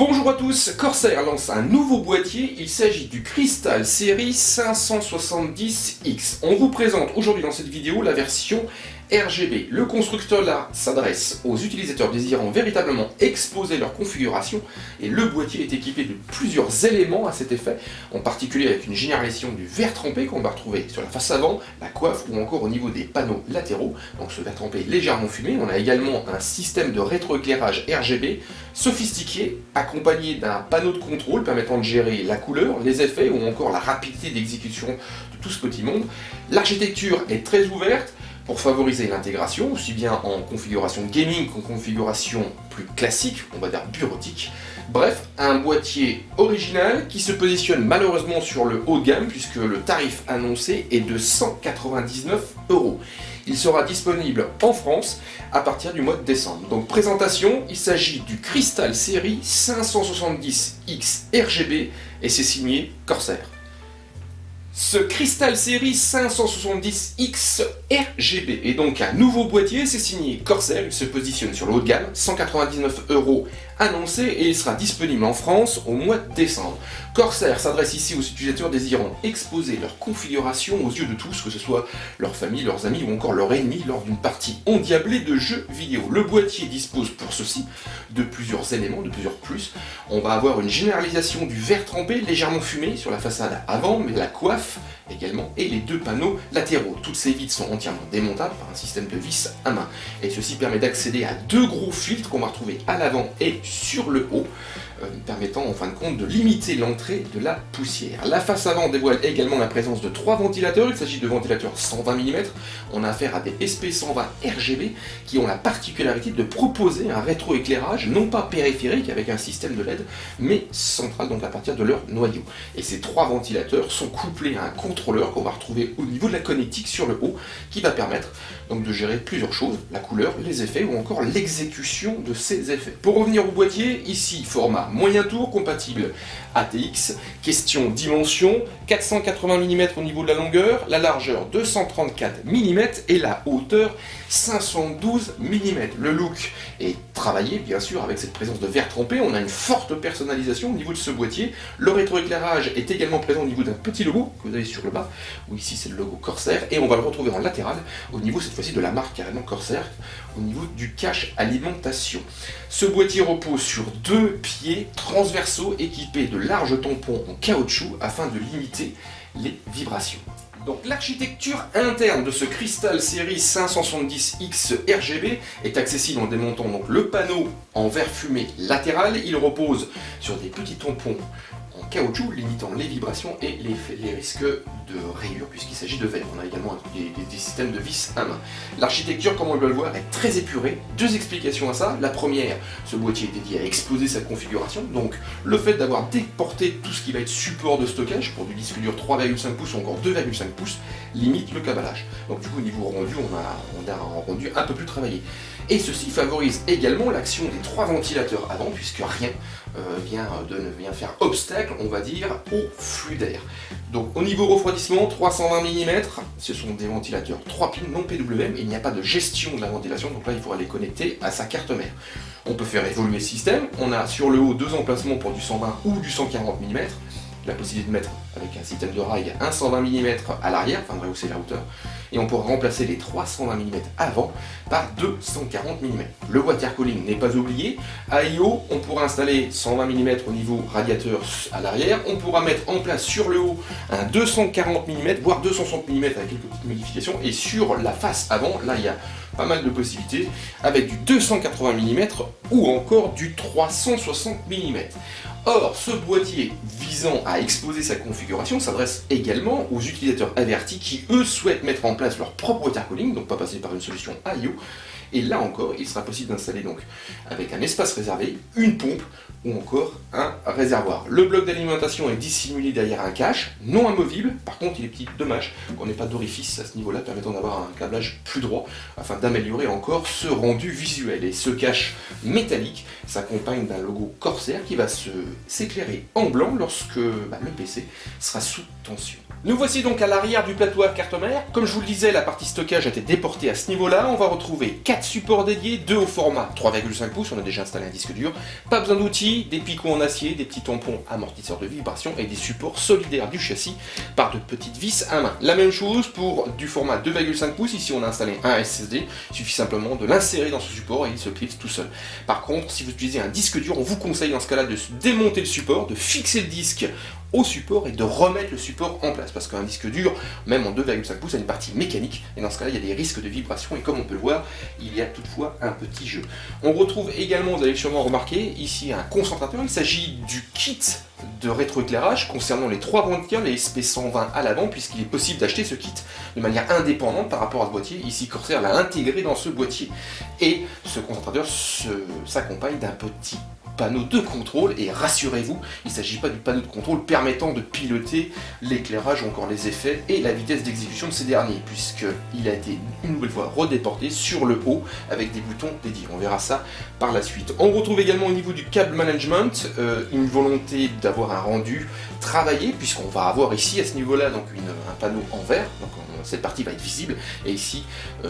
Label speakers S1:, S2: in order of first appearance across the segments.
S1: Bonjour à tous, Corsair lance un nouveau boîtier, il s'agit du Crystal Series 570X. On vous présente aujourd'hui dans cette vidéo la version RGB. Le constructeur là s'adresse aux utilisateurs désirant véritablement exposer leur configuration et le boîtier est équipé de plusieurs éléments à cet effet, en particulier avec une généralisation du verre trempé qu'on va retrouver sur la face avant, la coiffe ou encore au niveau des panneaux latéraux. Donc ce verre trempé est légèrement fumé. On a également un système de rétroéclairage RGB sophistiqué, accompagné d'un panneau de contrôle permettant de gérer la couleur, les effets ou encore la rapidité d'exécution de tout ce petit monde. L'architecture est très ouverte pour favoriser l'intégration, aussi bien en configuration gaming qu'en configuration plus classique, on va dire bureautique. Bref, un boîtier original qui se positionne malheureusement sur le haut de gamme puisque le tarif annoncé est de 199 €. Il sera disponible en France à partir du mois de décembre. Donc présentation, il s'agit du Crystal Series 570X RGB et c'est signé Corsair. Ce Crystal Series 570X RGB est donc un nouveau boîtier, c'est signé Corsair, il se positionne sur le haut de gamme, 199 € annoncé et il sera disponible en France au mois de décembre. Corsair s'adresse ici aux utilisateurs désirant exposer leur configuration aux yeux de tous, que ce soit leur famille, leurs amis ou encore leurs ennemis lors d'une partie endiablée de jeux vidéo. Le boîtier dispose pour ceci de plusieurs éléments, de plusieurs plus. On va avoir une généralisation du verre trempé légèrement fumé sur la façade avant, mais la coiffe également, et les deux panneaux latéraux. Toutes ces vitres sont entièrement démontables par un système de vis à main. Et ceci permet d'accéder à deux gros filtres qu'on va retrouver à l'avant et sur le haut, permettant en fin de compte de limiter l'entrée de la poussière. La face avant dévoile également la présence de trois ventilateurs. Il s'agit de ventilateurs 120 mm. On a affaire à des SP120 RGB qui ont la particularité de proposer un rétroéclairage non pas périphérique avec un système de LED, mais central, donc à partir de leur noyau. Et ces trois ventilateurs sont couplés à un contrôleur qu'on va retrouver au niveau de la connectique sur le haut, qui va permettre donc de gérer plusieurs choses, la couleur, les effets ou encore l'exécution de ces effets. Pour revenir au boîtier, ici format moyen tour compatible ATX, question dimension, 480 mm au niveau de la longueur, la largeur 234 mm et la hauteur 512 mm. Le look est travaillé bien sûr avec cette présence de verre trempé, on a une forte personnalisation au niveau de ce boîtier. Le rétroéclairage est également présent au niveau d'un petit logo que vous avez sur le bas, où ici c'est le logo Corsair, et on va le retrouver en latéral au niveau cette fois-ci de la marque carrément Corsair, au niveau du cache alimentation. Ce boîtier repose sur deux pieds transversaux équipés de larges tampons en caoutchouc afin de limiter les vibrations. Donc l'architecture interne de ce Crystal Series 570X RGB est accessible en démontant donc le panneau en verre fumé latéral. Il repose sur des petits tampons en caoutchouc limitant les vibrations et les risques de rayures puisqu'il s'agit de verre. On a également des systèmes de vis à main. L'architecture, comme on peut le voir, est très épurée. Deux explications à ça. La première, ce boîtier est dédié à exposer sa configuration. Donc le fait d'avoir déporté tout ce qui va être support de stockage pour du disque dur 3,5 pouces ou encore 2,5 pouces limite le câblage. Donc du coup au niveau rendu, on a un rendu un peu plus travaillé. Et ceci favorise également l'action des trois ventilateurs avant puisque rien vient faire obstacle, on va dire, au flux d'air. Donc au niveau refroidissement, 320 mm, ce sont des ventilateurs 3 pins non PWM, et il n'y a pas de gestion de la ventilation, donc là il faudra les connecter à sa carte mère. On peut faire évoluer le système, on a sur le haut deux emplacements pour du 120 ou du 140 mm, la possibilité de mettre avec un système de rail un 120 mm à l'arrière, afin de rehausser la hauteur, et on pourra remplacer les 320 mm avant par deux 140 mm. Le water cooling n'est pas oublié. À IO, on pourra installer 120 mm au niveau radiateur à l'arrière, on pourra mettre en place sur le haut un 240 mm, voire 260 mm avec quelques petites modifications, et sur la face avant, là il y a pas mal de possibilités, avec du 280 mm ou encore du 360 mm. Or, ce boîtier visant à exposer sa configuration s'adresse également aux utilisateurs avertis qui, eux, souhaitent mettre en place leur propre water cooling, donc pas passer par une solution AIO. Et là encore, il sera possible d'installer donc avec un espace réservé, une pompe ou encore un réservoir. Le bloc d'alimentation est dissimulé derrière un cache, non amovible. Par contre, il est petit dommage qu'on n'ait pas d'orifice à ce niveau-là, permettant d'avoir un câblage plus droit afin d'améliorer encore ce rendu visuel. Et ce cache métallique s'accompagne d'un logo Corsair qui va s'éclairer en blanc lorsque le PC sera sous tension. Nous voici donc à l'arrière du plateau à carte mère. Comme je vous le disais, la partie stockage a été déportée à ce niveau-là. On va retrouver 4 supports dédiés, 2 au format 3,5 pouces, on a déjà installé un disque dur. Pas besoin d'outils, des picots en acier, des petits tampons amortisseurs de vibration et des supports solidaires du châssis par de petites vis à main. La même chose pour du format 2,5 pouces, ici on a installé un SSD, il suffit simplement de l'insérer dans ce support et il se clipse tout seul. Par contre, si vous utilisez un disque dur, on vous conseille dans ce cas-là de démonter le support, de fixer le disque au support et de remettre le support en place, parce qu'un disque dur, même en 2,5 pouces, a une partie mécanique, et dans ce cas-là, il y a des risques de vibration, et comme on peut le voir, il y a toutefois un petit jeu. On retrouve également, vous allez sûrement remarquer, ici un concentrateur. Il s'agit du kit de rétroéclairage concernant les 3 bandes tir, les SP120 à l'avant, puisqu'il est possible d'acheter ce kit de manière indépendante par rapport à ce boîtier. Ici, Corsair l'a intégré dans ce boîtier. Et ce concentrateur s'accompagne d'un petit panneau de contrôle, et rassurez-vous, il ne s'agit pas du panneau de contrôle permettant de piloter l'éclairage ou encore les effets et la vitesse d'exécution de ces derniers, puisqu'il a été une nouvelle fois redéporté sur le haut avec des boutons dédiés. On verra ça par la suite. On retrouve également au niveau du câble management une volonté d'avoir un rendu travaillé, puisqu'on va avoir ici à ce niveau-là donc un panneau en verre, donc cette partie va être visible, et ici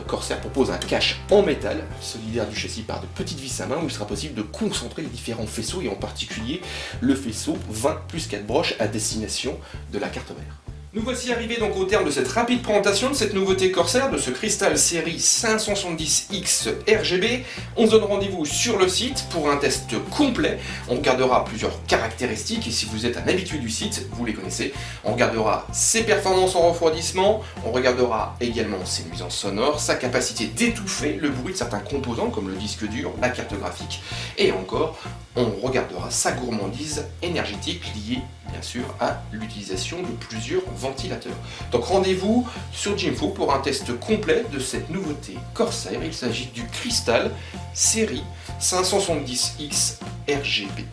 S1: Corsair propose un cache en métal solidaire du châssis par de petites vis à main où il sera possible de concentrer les différents faisceaux, et en particulier le faisceau 20 plus 4 broches à destination de la carte mère. Nous voici arrivés donc au terme de cette rapide présentation de cette nouveauté Corsair, de ce Crystal série 570X RGB. On se donne rendez-vous sur le site pour un test complet. On regardera plusieurs caractéristiques, et si vous êtes un habitué du site, vous les connaissez. On regardera ses performances en refroidissement, on regardera également ses nuisances sonores, sa capacité d'étouffer le bruit de certains composants comme le disque dur, la carte graphique, et encore, on regardera sa gourmandise énergétique liée bien sûr à l'utilisation de plusieurs ventilateurs. Donc rendez-vous sur Jimfo pour un test complet de cette nouveauté Corsair. Il s'agit du Crystal série 570X RGB.